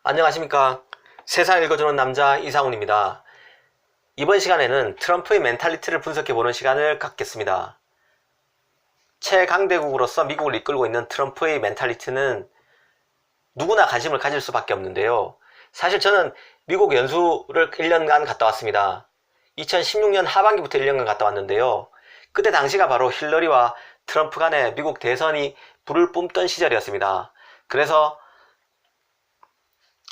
안녕하십니까. 세상 읽어주는 남자 이상훈입니다. 이번 시간에는 트럼프의 멘탈리티를 분석해보는 시간을 갖겠습니다. 최강대국으로서 미국을 이끌고 있는 트럼프의 멘탈리티는 누구나 관심을 가질 수밖에 없는데요. 사실 저는 미국 연수를 1년간 갔다 왔습니다. 2016년 하반기부터 1년간 갔다 왔는데요. 그때 당시가 바로 힐러리와 트럼프 간의 미국 대선이 불을 뿜던 시절이었습니다. 그래서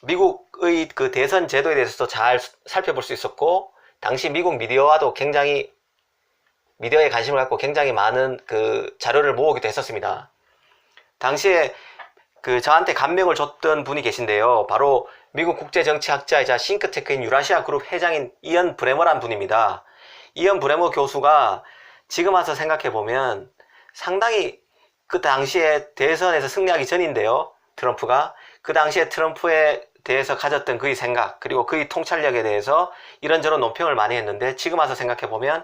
미국의 그 대선 제도에 대해서도 잘 살펴볼 수 있었고, 당시 미국 미디어와도 굉장히 미디어에 관심을 갖고 굉장히 많은 그 자료를 모으기도 했었습니다. 당시에 저한테 감명을 줬던 분이 계신데요. 바로 미국 국제정치학자이자 싱크탱크인 유라시아 그룹 회장인 이언 브레머란 분입니다. 이언 브레머 교수가 지금 와서 생각해보면 상당히 그 당시에 대선에서 승리하기 전인데요. 트럼프가 그 당시에 트럼프에 대해서 가졌던 그의 생각, 그리고 그의 통찰력에 대해서 이런저런 논평을 많이 했는데, 지금 와서 생각해보면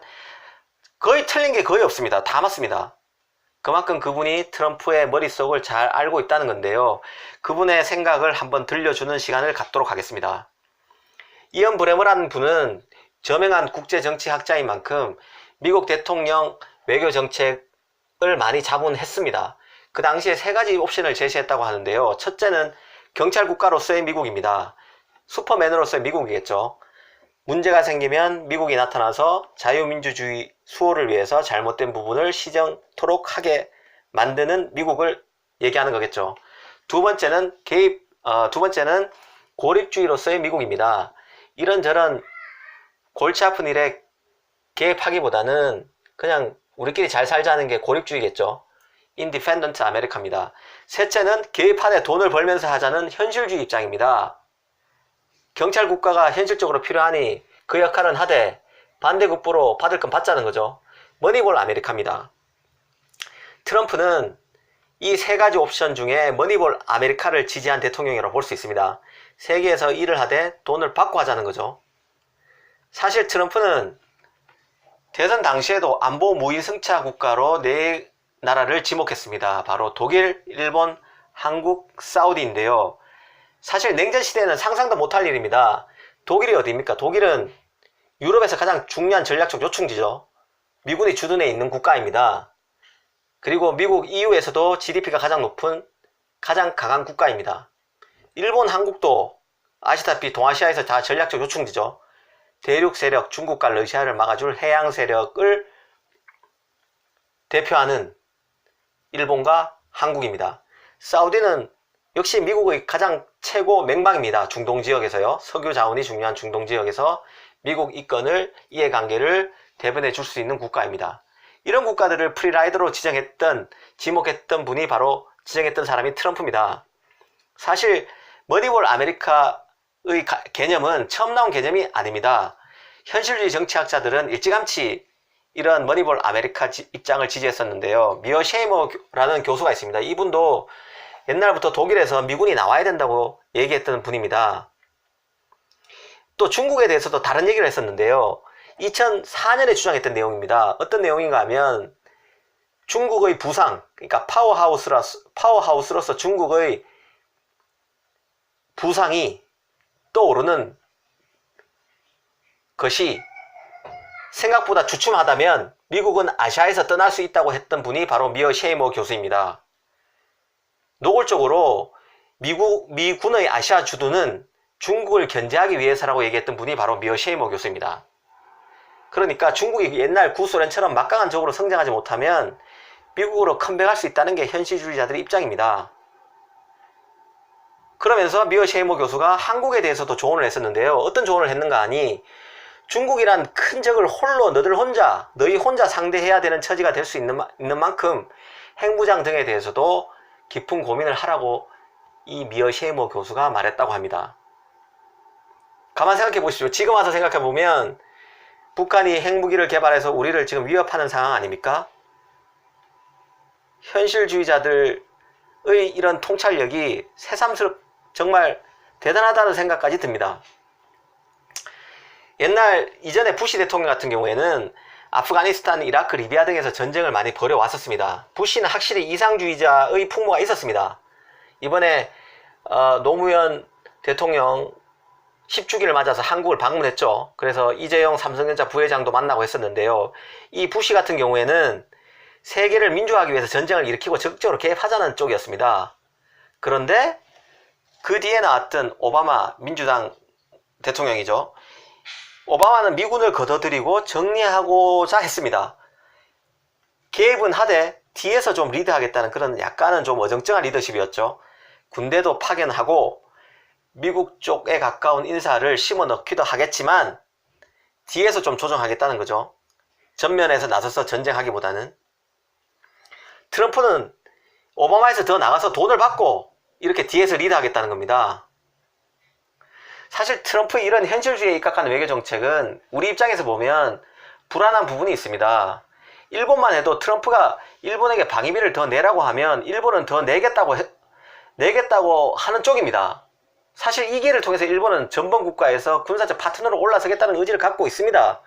거의 틀린 게 거의 없습니다. 다 맞습니다. 그만큼 그분이 트럼프의 머릿속을 잘 알고 있다는 건데요. 그분의 생각을 한번 들려주는 시간을 갖도록 하겠습니다. 이언 브레머라는 분은 저명한 국제정치학자인 만큼 미국 대통령 외교정책을 많이 자문했습니다. 그 당시에 3가지 옵션을 제시했다고 하는데요. 첫째는 경찰 국가로서의 미국입니다. 슈퍼맨으로서의 미국이겠죠. 문제가 생기면 미국이 나타나서 자유민주주의 수호를 위해서 잘못된 부분을 시정토록 하게 만드는 미국을 얘기하는 거겠죠. 두 번째는 고립주의로서의 미국입니다. 이런저런 골치 아픈 일에 개입하기보다는 그냥 우리끼리 잘 살자는 게 고립주의겠죠. 인디펜던트 아메리카입니다. 셋째는 개입안에 돈을 벌면서 하자는 현실주의 입장입니다. 경찰 국가가 현실적으로 필요하니 그 역할은 하되 반대급부로 받을 건 받자는 거죠. 머니볼 아메리카입니다. 트럼프는 이 3가지 옵션 중에 머니볼 아메리카를 지지한 대통령이라고 볼 수 있습니다. 세계에서 일을 하되 돈을 받고 하자는 거죠. 사실 트럼프는 대선 당시에도 안보 무위승차 국가로 4나라를 지목했습니다. 바로 독일, 일본, 한국, 사우디인데요. 사실 냉전 시대에는 상상도 못할 일입니다. 독일이 어디입니까? 독일은 유럽에서 가장 중요한 전략적 요충지죠. 미군이 주둔해 있는 국가입니다. 그리고 미국 EU에서도 GDP가 가장 높은 가장 강한 국가입니다. 일본, 한국도 아시다시피 동아시아에서 다 전략적 요충지죠. 대륙 세력, 중국과 러시아를 막아줄 해양 세력을 대표하는 일본과 한국입니다. 사우디는 역시 미국의 가장 최고 맹방입니다. 중동 지역에서요. 석유 자원이 중요한 중동 지역에서 미국 이권을, 이해관계를 대변해 줄 수 있는 국가입니다. 이런 국가들을 프리라이더로 지목했던 분이 바로 지정했던 사람이 트럼프입니다. 사실 머니볼 아메리카의 개념은 처음 나온 개념이 아닙니다. 현실주의 정치학자들은 일찌감치 이런 머니볼 아메리카 입장을 지지했었는데요. 미어 셰이머라는 교수가 있습니다. 이분도 옛날부터 독일에서 미군이 나와야 된다고 얘기했던 분입니다. 또 중국에 대해서도 다른 얘기를 했었는데요. 2004년에 주장했던 내용입니다. 어떤 내용인가 하면 중국의 부상, 그러니까 파워하우스로서 중국의 부상이 떠오르는 것이 생각보다 주춤하다면 미국은 아시아에서 떠날 수 있다고 했던 분이 바로 미어 셰이머 교수입니다. 노골적으로 미군의 아시아 주둔은 중국을 견제하기 위해서라고 얘기했던 분이 바로 미어 셰이머 교수입니다. 그러니까 중국이 옛날 구소련처럼 막강한 적으로 성장하지 못하면 미국으로 컴백할 수 있다는 게 현실주의자들의 입장입니다. 그러면서 미어 셰이머 교수가 한국에 대해서도 조언을 했었는데요. 어떤 조언을 했는가 하니, 중국이란 큰 적을 홀로 너희 혼자 상대해야 되는 처지가 될 수 있는 만큼 핵무장 등에 대해서도 깊은 고민을 하라고 이 미어 셰이머 교수가 말했다고 합니다. 가만 생각해 보십시오. 지금 와서 생각해 보면 북한이 핵무기를 개발해서 우리를 지금 위협하는 상황 아닙니까? 현실주의자들의 이런 통찰력이 정말 대단하다는 생각까지 듭니다. 이전에 부시 대통령 같은 경우에는 아프가니스탄, 이라크, 리비아 등에서 전쟁을 많이 벌여왔었습니다. 부시는 확실히 이상주의자의 풍모가 있었습니다. 이번에 노무현 대통령 10주기를 맞아서 한국을 방문했죠. 그래서 이재용 삼성전자 부회장도 만나고 했었는데요. 이 부시 같은 경우에는 세계를 민주화하기 위해서 전쟁을 일으키고 적극적으로 개입하자는 쪽이었습니다. 그런데 그 뒤에 나왔던 오바마 민주당 대통령이죠. 오바마는 미군을 걷어들이고 정리하고자 했습니다. 개입은 하되 뒤에서 좀 리드하겠다는 그런 약간은 좀 어정쩡한 리더십이었죠. 군대도 파견하고 미국 쪽에 가까운 인사를 심어 넣기도 하겠지만 뒤에서 좀 조정하겠다는 거죠. 전면에서 나서서 전쟁하기보다는. 트럼프는 오바마에서 더 나가서 돈을 받고 이렇게 뒤에서 리드하겠다는 겁니다. 사실 트럼프의 이런 현실주의에 입각한 외교정책은 우리 입장에서 보면 불안한 부분이 있습니다. 일본만 해도 트럼프가 일본에게 방위비를 더 내라고 하면 일본은 더 내겠다고 하는 쪽입니다. 사실 이 기회를 통해서 일본은 전범국가에서 군사적 파트너로 올라서겠다는 의지를 갖고 있습니다.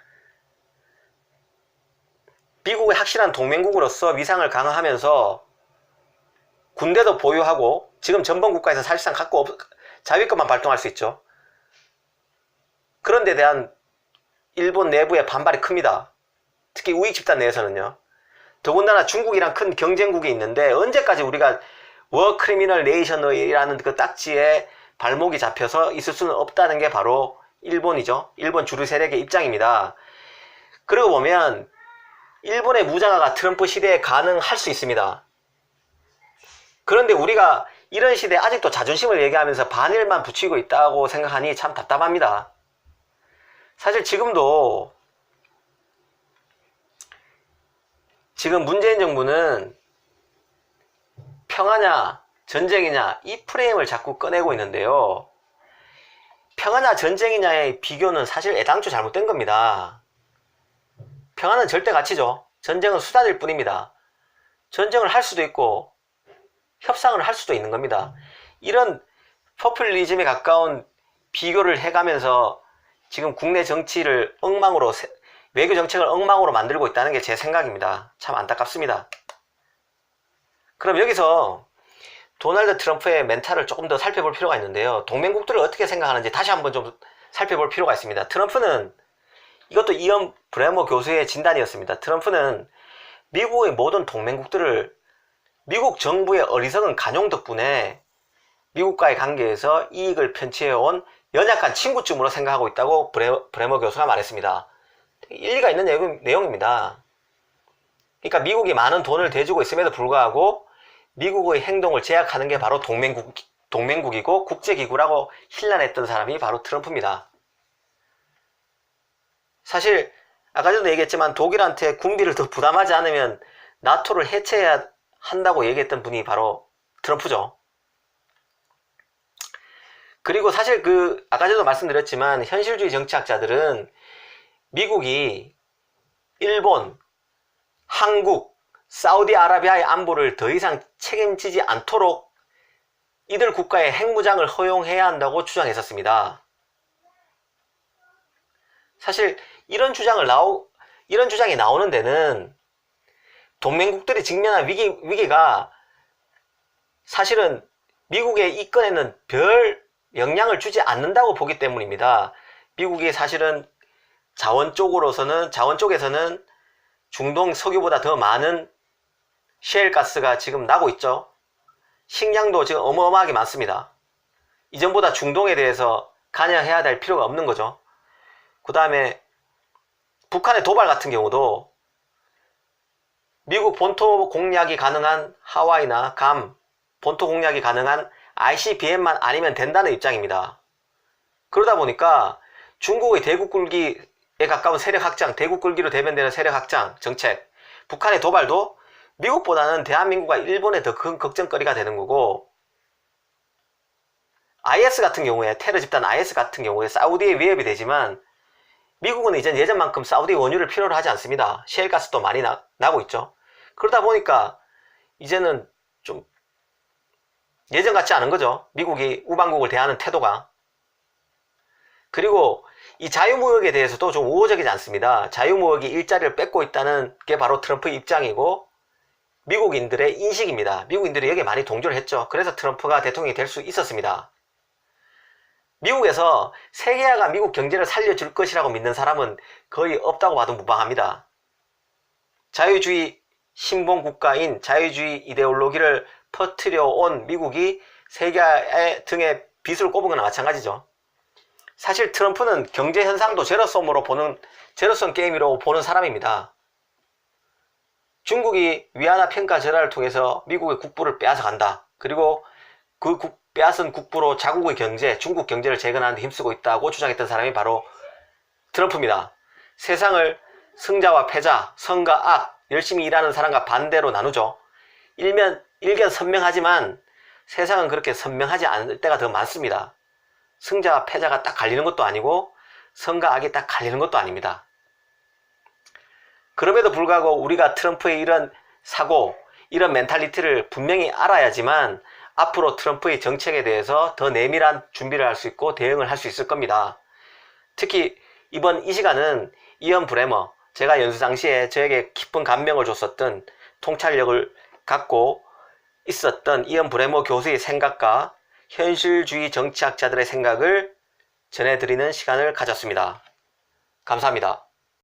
미국의 확실한 동맹국으로서 위상을 강화하면서 군대도 보유하고 지금 전범국가에서 사실상 자위권만 발동할 수 있죠. 그런 데 대한 일본 내부의 반발이 큽니다. 특히 우익 집단 내에서는요. 더군다나 중국이랑 큰 경쟁국이 있는데 언제까지 우리가 워 크리미널 네이션이라는 그 딱지에 발목이 잡혀서 있을 수는 없다는 게 바로 일본이죠. 일본 주류 세력의 입장입니다. 그러고 보면 일본의 무장화가 트럼프 시대에 가능할 수 있습니다. 그런데 우리가 이런 시대에 아직도 자존심을 얘기하면서 반일만 붙이고 있다고 생각하니 참 답답합니다. 사실 지금도 지금 문재인 정부는 평화냐 전쟁이냐 이 프레임을 자꾸 꺼내고 있는데요. 평화냐 전쟁이냐의 비교는 사실 애당초 잘못된 겁니다. 평화는 절대 가치죠. 전쟁은 수단일 뿐입니다. 전쟁을 할 수도 있고 협상을 할 수도 있는 겁니다. 이런 포퓰리즘에 가까운 비교를 해가면서 지금 국내 정치를 엉망으로 외교 정책을 엉망으로 만들고 있다는 게 제 생각입니다. 참 안타깝습니다. 그럼 여기서 도널드 트럼프의 멘탈을 조금 더 살펴볼 필요가 있는데요. 동맹국들을 어떻게 생각하는지 다시 한번 좀 살펴볼 필요가 있습니다. 트럼프는 이것도 이언 브레머 교수의 진단이었습니다. 트럼프는 미국의 모든 동맹국들을 미국 정부의 어리석은 간용 덕분에 미국과의 관계에서 이익을 편취해온 연약한 친구쯤으로 생각하고 있다고 브레머 교수가 말했습니다. 일리가 있는 내용입니다. 그러니까 미국이 많은 돈을 대주고 있음에도 불구하고 미국의 행동을 제약하는 게 바로 동맹국이고 국제기구라고 힐난했던 사람이 바로 트럼프입니다. 사실 아까 전에도 얘기했지만 독일한테 군비를 더 부담하지 않으면 나토를 해체해야 한다고 얘기했던 분이 바로 트럼프죠. 그리고 사실 아까 전에도 말씀드렸지만 현실주의 정치학자들은 미국이 일본, 한국, 사우디아라비아의 안보를 더 이상 책임지지 않도록 이들 국가의 핵무장을 허용해야 한다고 주장했었습니다. 사실 이런 주장이 나오는 데는 동맹국들이 직면한 위기가 사실은 미국의 이권에는 별 영향을 주지 않는다고 보기 때문입니다. 미국이 사실은 자원 쪽에서는 중동 석유보다 더 많은 셰일가스가 지금 나고 있죠. 식량도 지금 어마어마하게 많습니다. 이전보다 중동에 대해서 관여해야 될 필요가 없는 거죠. 그 다음에 북한의 도발 같은 경우도 미국 본토 공략이 가능한 하와이나 괌, 본토 공략이 가능한 ICBM만 아니면 된다는 입장입니다. 그러다 보니까 중국의 대국 굴기에 가까운 세력 확장, 대국 굴기로 대변되는 세력 확장 정책, 북한의 도발도 미국보다는 대한민국과 일본에 더 큰 걱정거리가 되는 거고, IS 같은 경우에, 테러 집단 IS 같은 경우에 사우디에 위협이 되지만 미국은 이제 예전만큼 사우디 원유를 필요로 하지 않습니다. 셰일가스도 많이 나고 있죠. 그러다 보니까 이제는 좀 예전 같지 않은 거죠. 미국이 우방국을 대하는 태도가. 그리고 이 자유무역에 대해서도 좀 우호적이지 않습니다. 자유무역이 일자리를 뺏고 있다는 게 바로 트럼프의 입장이고 미국인들의 인식입니다. 미국인들이 여기에 많이 동조를 했죠. 그래서 트럼프가 대통령이 될 수 있었습니다. 미국에서 세계화가 미국 경제를 살려줄 것이라고 믿는 사람은 거의 없다고 봐도 무방합니다. 자유주의 신봉 국가인 자유주의 이데올로기를 퍼뜨려 온 미국이 세계화의 등에 빗을 꼽은 거나 마찬가지죠. 사실 트럼프는 경제 현상도 제로섬 게임이라고 보는 사람입니다. 중국이 위안화 평가 절하를 통해서 미국의 국부를 빼앗아 간다. 그리고 그 빼앗은 국부로 자국의 경제, 중국 경제를 재건하는 데 힘쓰고 있다고 주장했던 사람이 바로 트럼프입니다. 세상을 승자와 패자, 선과 악, 열심히 일하는 사람과 반대로 나누죠. 일견 선명하지만 세상은 그렇게 선명하지 않을 때가 더 많습니다. 승자와 패자가 딱 갈리는 것도 아니고 선과 악이 딱 갈리는 것도 아닙니다. 그럼에도 불구하고 우리가 트럼프의 이런 사고, 이런 멘탈리티를 분명히 알아야지만 앞으로 트럼프의 정책에 대해서 더 내밀한 준비를 할 수 있고 대응을 할 수 있을 겁니다. 특히 이번 이 시간은 이언 브레머, 제가 연수 당시에 저에게 깊은 감명을 줬었던 통찰력을 갖고 있었던 이언 브레머 교수의 생각과 현실주의 정치학자들의 생각을 전해드리는 시간을 가졌습니다. 감사합니다.